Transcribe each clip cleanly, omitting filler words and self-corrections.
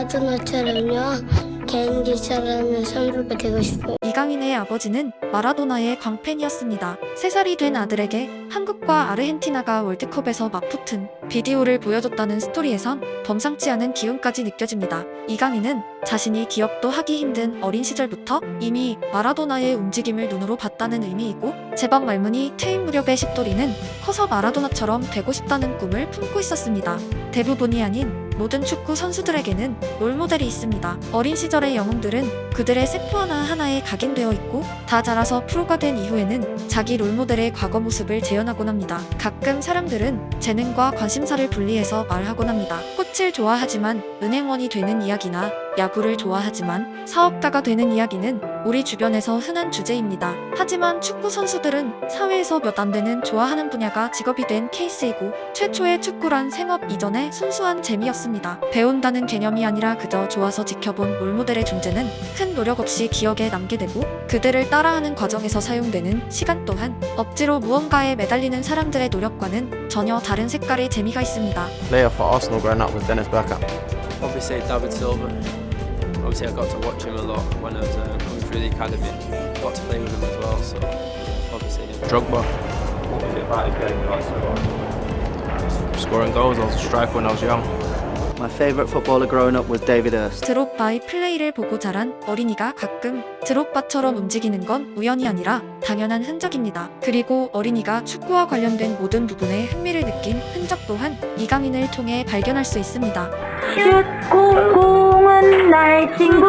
마라도나처럼요. 개인기 잘하는 선수가 되고 싶어요. 이강인의 아버지는 마라도나의 광팬이었습니다. 3살이 된 아들에게 한국과 아르헨티나가 월드컵에서 맞붙은 비디오를 보여줬다는 스토리에선 범상치 않은 기운까지 느껴집니다. 이강인은 자신이 기억도 하기 힘든 어린 시절부터 이미 마라도나의 움직임을 눈으로 봤다는 의미이고, 제법 말문이 트인 무렵의 십돌이는 커서 마라도나처럼 되고 싶다는 꿈을 품고 있었습니다. 대부분이 아닌 모든 축구 선수들에게는 롤모델이 있습니다. 어린 시절의 영웅들은 그들의 세포 하나하나에 각인되어 있고, 다 자라서 프로가 된 이후에는 자기 롤모델의 과거 모습을 재현하곤 합니다. 가끔 사람들은 재능과 관심사를 분리해서 말하곤 합니다. 꽃을 좋아하지만 은행원이 되는 이야기나 야구를 좋아하지만 사업가가 되는 이야기는 우리 주변에서 흔한 주제입니다. 하지만 축구 선수들은 사회에서 몇 안 되는 좋아하는 분야가 직업이 된 케이스이고, 최초의 축구란 생업 이전의 순수한 재미였습니다. 배운다는 개념이 아니라 그저 좋아서 지켜본 롤모델의 존재는 큰 노력 없이 기억에 남게 되고, 그들을 따라하는 과정에서 사용되는 시간 또한 억지로 무언가에 매달리는 사람들의 노력과는 전혀 다른 색깔의 재미가 있습니다. Player for Arsenal growing up was Dennis Bergkamp. Probably say David Silva. Obviously, I got to watch him a lot when I was coming through the academy. Got to play with him as well, so probably say him. Drogba. What was it about his game like so far? Scoring goals. I was a striker when I was young. My favourite footballer growing up was David Hurst. 드록바의 플레이를 보고 자란 어린이가 가끔 드록바처럼 움직이는 건 우연이 아니라 당연한 흔적입니다. 그리고 어린이가 축구와 관련된 모든 부분에 흥미를 느낀 흔적 또한 이강인을 통해 발견할 수 있습니다. 슛 공은 나의 친구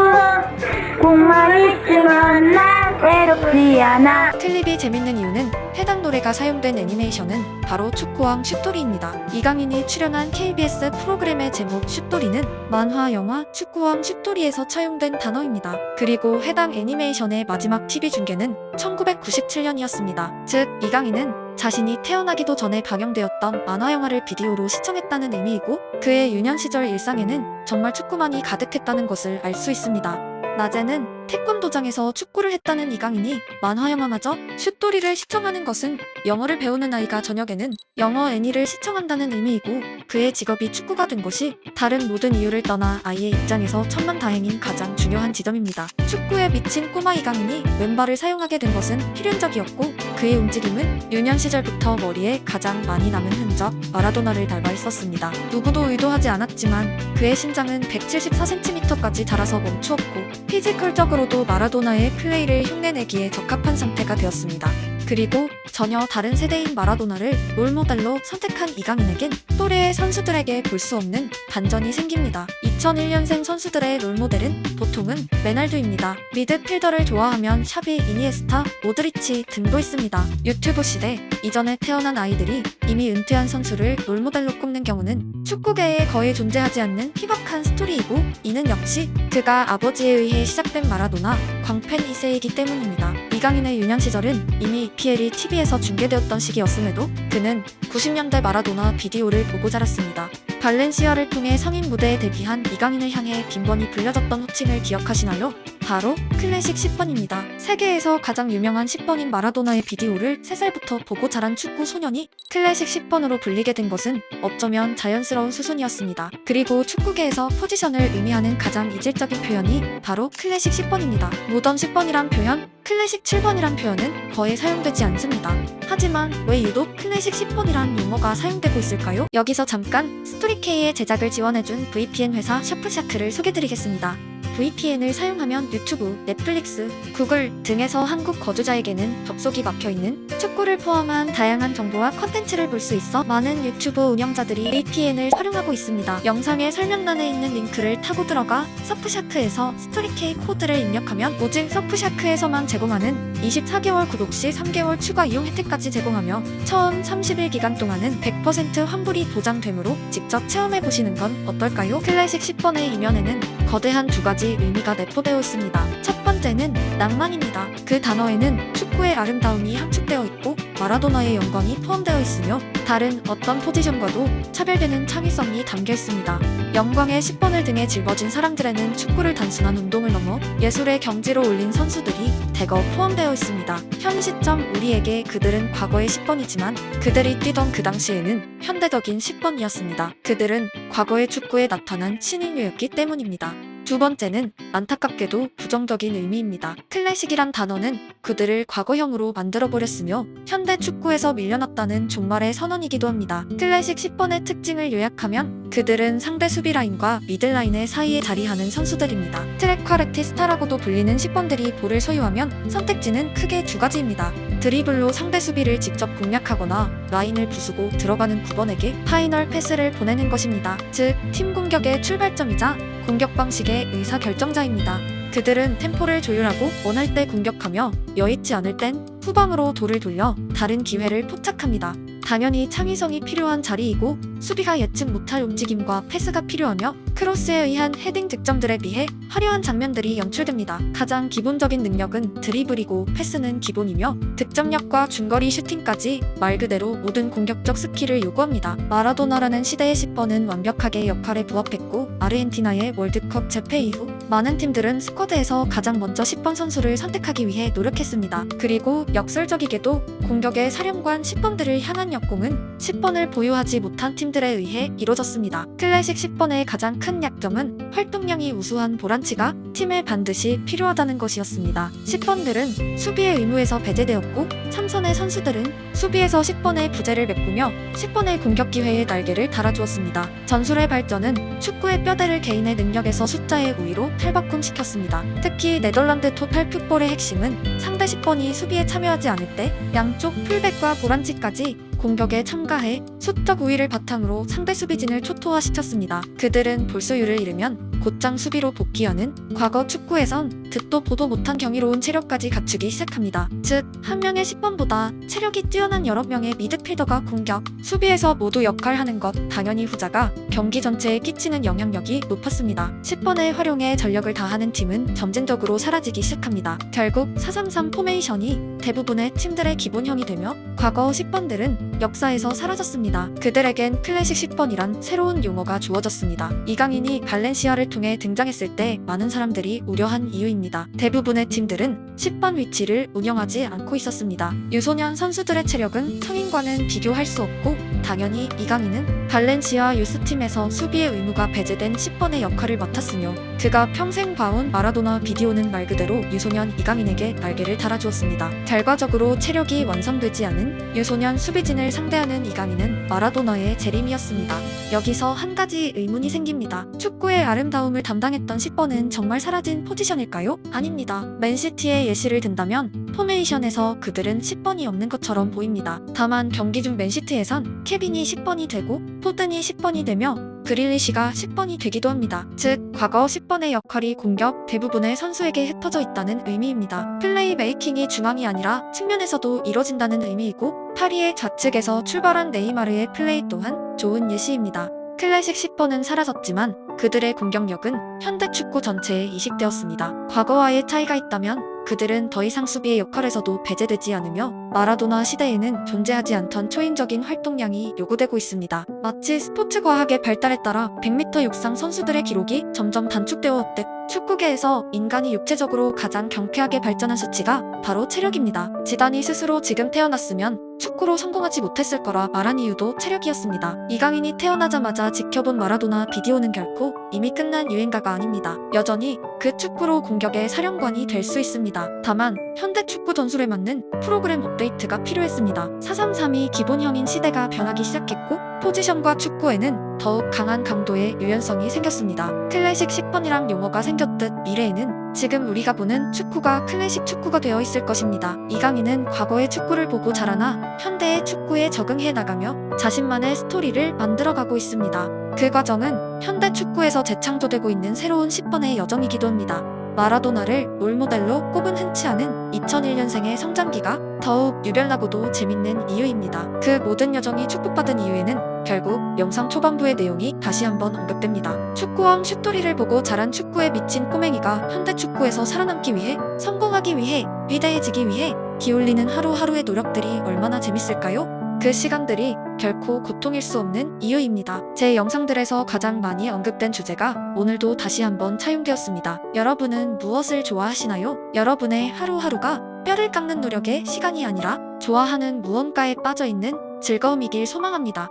공만 있으면 난 외롭지 않아. 클립이 재밌는 이유는 해당 노래가 사용된 애니메이션은 바로 축구왕 슛돌이입니다. 이강인이 출연한 KBS 프로그램의 제목 슛돌이는 만화 영화 축구왕 슛돌이에서 차용된 단어입니다. 그리고 해당 애니메이션의 마지막 TV 중계는 1997년이었습니다. 즉 이강인은 자신이 태어나기도 전에 방영되었던 만화 영화를 비디오로 시청했다는 의미이고, 그의 유년 시절 일상에는 정말 축구만이 가득했다는 것을 알 수 있습니다. 낮에는 태권도장에서 축구를 했다는 이강인이 만화 영화마저 슛돌이를 시청하는 것은 영어를 배우는 아이가 저녁에는 영어 애니를 시청한다는 의미이고, 그의 직업이 축구가 된 것이 다른 모든 이유를 떠나 아이의 입장에서 천만다행인 가장 중요한 지점입니다. 축구에 미친 꼬마 이강인이 왼발을 사용하게 된 것은 필연적이었고, 그의 움직임은 유년 시절부터 머리에 가장 많이 남은 흔적 마라도나를 닮아 있었습니다. 누구도 의도하지 않았지만 그의 신장은 174cm까지 자라서 멈추었고, 피지컬적으로도 마라도나의 플레이를 흉내내기에 적합한 상태가 되었습니다. 그리고 전혀 다른 세대인 마라도나를 롤모델로 선택한 이강인에겐 또래의 선수들에게 볼 수 없는 반전이 생깁니다. 2001년생 선수들의 롤모델은 보통은 메날두입니다. 미드필더를 좋아하면 샤비, 이니에스타, 모드리치 등도 있습니다. 유튜브 시대 이전에 태어난 아이들이 이미 은퇴한 선수를 롤모델로 꼽는 경우는 축구계에 거의 존재하지 않는 희박한 스토리이고, 이는 역시 그가 아버지에 의해 시작된 마라도나 광팬 2세이기 때문입니다. 이강인의 유년 시절은 이미 EPL이 TV에서 중계되었던 시기였음에도 그는 90년대 마라도나 비디오를 보고 자랐습니다. 발렌시아를 통해 성인 무대에 데뷔한 이강인을 향해 빈번히 불려졌던 호칭을 기억하시나요? 바로 클래식 10번입니다. 세계에서 가장 유명한 10번인 마라도나의 비디오를 3살부터 보고 자란 축구 소년이 클래식 10번으로 불리게 된 것은 어쩌면 자연스러운 수순이었습니다. 그리고 축구계에서 포지션을 의미하는 가장 이질적인 표현이 바로 클래식 10번입니다. 모던 10번이란 표현, 클래식 7번이란 표현은 거의 사용되지 않습니다. 하지만 왜 유독 클래식 10번이란 용어가 사용되고 있을까요? 여기서 잠깐 스토리K의 제작을 지원해준 VPN 회사 샤프샤크를 소개드리겠습니다. VPN을 사용하면 유튜브, 넷플릭스, 구글 등에서 한국 거주자에게는 접속이 막혀있는 축구를 포함한 다양한 정보와 컨텐츠를 볼 수 있어 많은 유튜브 운영자들이 VPN을 활용하고 있습니다. 영상의 설명란에 있는 링크를 타고 들어가 서프샤크에서 스토리K 코드를 입력하면 오직 서프샤크에서만 제공하는 24개월 구독 시 3개월 추가 이용 혜택까지 제공하며 처음 30일 기간 동안은 100% 환불이 보장되므로 직접 체험해보시는 건 어떨까요? 클래식 10번의 이면에는 거대한 두 가지 의미가 내포되어 있습니다. 첫 번째는 낭만입니다. 그 단어에는 축구 축구의 아름다움이 함축되어 있고 마라도나의 영광이 포함되어 있으며 다른 어떤 포지션과도 차별되는 창의성이 담겨 있습니다. 영광의 10번을 등에 짊어진 사람들에는 축구를 단순한 운동을 넘어 예술의 경지로 올린 선수들이 대거 포함되어 있습니다. 현 시점 우리에게 그들은 과거의 10번이지만 그들이 뛰던 그 당시에는 현대적인 10번이었습니다. 그들은 과거의 축구에 나타난 신인류였기 때문입니다. 두 번째는 안타깝게도 부정적인 의미입니다. 클래식이란 단어는 그들을 과거형으로 만들어버렸으며 현대 축구에서 밀려났다는 종말의 선언이기도 합니다. 클래식 10번의 특징을 요약하면 그들은 상대 수비라인과 미들라인의 사이에 자리하는 선수들입니다. 트랙화르티스타라고도 불리는 10번들이 볼을 소유하면 선택지는 크게 두 가지입니다. 드리블로 상대 수비를 직접 공략하거나 라인을 부수고 들어가는 9번에게 파이널 패스를 보내는 것입니다. 즉, 팀 공격의 출발점이자 공격 방식의 의사결정자입니다. 그들은 템포를 조율하고 원할 때 공격하며 여의치 않을 땐 후방으로 돌을 돌려 다른 기회를 포착합니다. 당연히 창의성이 필요한 자리이고 수비가 예측 못할 움직임과 패스가 필요하며 크로스에 의한 헤딩 득점들에 비해 화려한 장면들이 연출됩니다. 가장 기본적인 능력은 드리블이고 패스는 기본이며 득점력과 중거리 슈팅까지 말 그대로 모든 공격적 스킬을 요구합니다. 마라도나라는 시대의 10번은 완벽하게 역할에 부합했고 아르헨티나의 월드컵 재패 이후 많은 팀들은 스쿼드에서 가장 먼저 10번 선수를 선택하기 위해 노력했습니다. 그리고 역설적이게도 공격의 사령관 10번들을 향한 역공은 10번을 보유하지 못한 팀들에 의해 이루어졌습니다. 클래식 10번의 가장 큰 약점은 활동량이 우수한 보란치가 팀에 반드시 필요하다는 것이었습니다. 10번들은 수비의 의무에서 배제되었고 참선의 선수들은 수비에서 10번의 부재를 메꾸며 10번의 공격 기회에 날개를 달아주었습니다. 전술의 발전은 축구의 뼈대를 개인의 능력에서 숫자의 우위로 탈바꿈시켰습니다. 특히 네덜란드 토탈 풋볼의 핵심은 상대 10번이 수비에 참여하지 않을 때 양쪽 풀백과 보란치까지 공격에 참가해 수적 우위를 바탕으로 상대 수비진을 초토화시켰습니다. 그들은 볼소유를 잃으면 곧장 수비로 복귀하는 과거 축구에선 듣도 보도 못한 경이로운 체력까지 갖추기 시작합니다. 즉, 한 명의 10번보다 체력이 뛰어난 여러 명의 미드필더가 공격, 수비에서 모두 역할하는 것, 당연히 후자가 경기 전체에 끼치는 영향력이 높았습니다. 10번의 활용에 전력을 다하는 팀은 점진적으로 사라지기 시작합니다. 결국 4-3-3 포메이션이 대부분의 팀들의 기본형이 되며 과거 10번들은 역사에서 사라졌습니다. 그들에겐 클래식 10번이란 새로운 용어가 주어졌습니다. 이강인이 발렌시아를 통해 등장했을 때 많은 사람들이 우려한 이유입니다. 대부분의 팀들은 10번 위치를 운영하지 않고 있었습니다. 유소년 선수들의 체력은 성인과는 비교할 수 없고 당연히 이강인은 발렌시아 유스팀에서 수비의 의무가 배제된 10번의 역할을 맡았으며 그가 평생 봐온 마라도나 비디오는 말 그대로 유소년 이강인에게 날개를 달아주었습니다. 결과적으로 체력이 완성되지 않은 유소년 수비진을 상대하는 이강인은 마라도나의 재림이었습니다. 여기서 한 가지 의문이 생깁니다. 축구의 아름다움을 담당했던 10번은 정말 사라진 포지션일까요? 아닙니다. 맨시티의 예시를 든다면 포메이션에서 그들은 10번이 없는 것처럼 보입니다. 다만 경기 중 맨시티에선 케빈이 10번이 되고 포든이 10번이 되며 그릴리시가 10번이 되기도 합니다. 즉, 과거 10번의 역할이 공격 대부분의 선수에게 흩어져 있다는 의미입니다. 플레이 메이킹이 중앙이 아니라 측면에서도 이뤄진다는 의미이고 파리의 좌측에서 출발한 네이마르의 플레이 또한 좋은 예시입니다. 클래식 10번은 사라졌지만 그들의 공격력은 현대 축구 전체에 이식되었습니다. 과거와의 차이가 있다면 그들은 더 이상 수비의 역할에서도 배제되지 않으며 마라도나 시대에는 존재하지 않던 초인적인 활동량이 요구되고 있습니다. 마치 스포츠 과학의 발달에 따라 100m 육상 선수들의 기록이 점점 단축되어 왔듯 축구계에서 인간이 육체적으로 가장 경쾌하게 발전한 수치가 바로 체력입니다. 지단이 스스로 지금 태어났으면 축구로 성공하지 못했을 거라 말한 이유도 체력이었습니다. 이강인이 태어나자마자 지켜본 마라도나 비디오는 결코 이미 끝난 유행가가 아닙니다. 여전히 그 축구로 공격의 사령관이 될 수 있습니다. 다만 현대 축구 전술에 맞는 프로그램 업데이트가 필요했습니다. 4-3-3이 기본형인 시대가 변하기 시작했고 포지션과 축구에는 더욱 강한 강도의 유연성이 생겼습니다. 클래식 10번이랑 용어가 생겼듯 미래에는 지금 우리가 보는 축구가 클래식 축구가 되어 있을 것입니다. 이강인은 과거의 축구를 보고 자라나 현대의 축구에 적응해 나가며 자신만의 스토리를 만들어가고 있습니다. 그 과정은 현대 축구에서 재창조되고 있는 새로운 10번의 여정이기도 합니다. 마라도나를 롤모델로 꼽은 흔치 않은 2001년생의 성장기가 더욱 유별나고도 재밌는 이유입니다. 그 모든 여정이 축복받은 이유에는 결국 영상 초반부의 내용이 다시 한번 언급됩니다. 축구왕 슛돌이를 보고 자란 축구에 미친 꼬맹이가 현대 축구에서 살아남기 위해, 성공하기 위해, 위대해지기 위해 기울이는 하루하루의 노력들이 얼마나 재밌을까요? 그 시간들이 결코 고통일 수 없는 이유입니다. 제 영상들에서 가장 많이 언급된 주제가 오늘도 다시 한번 차용되었습니다. 여러분은 무엇을 좋아하시나요? 여러분의 하루하루가 뼈를 깎는 노력의 시간이 아니라 좋아하는 무언가에 빠져있는 즐거움이길 소망합니다.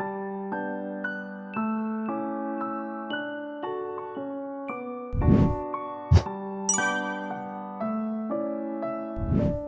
you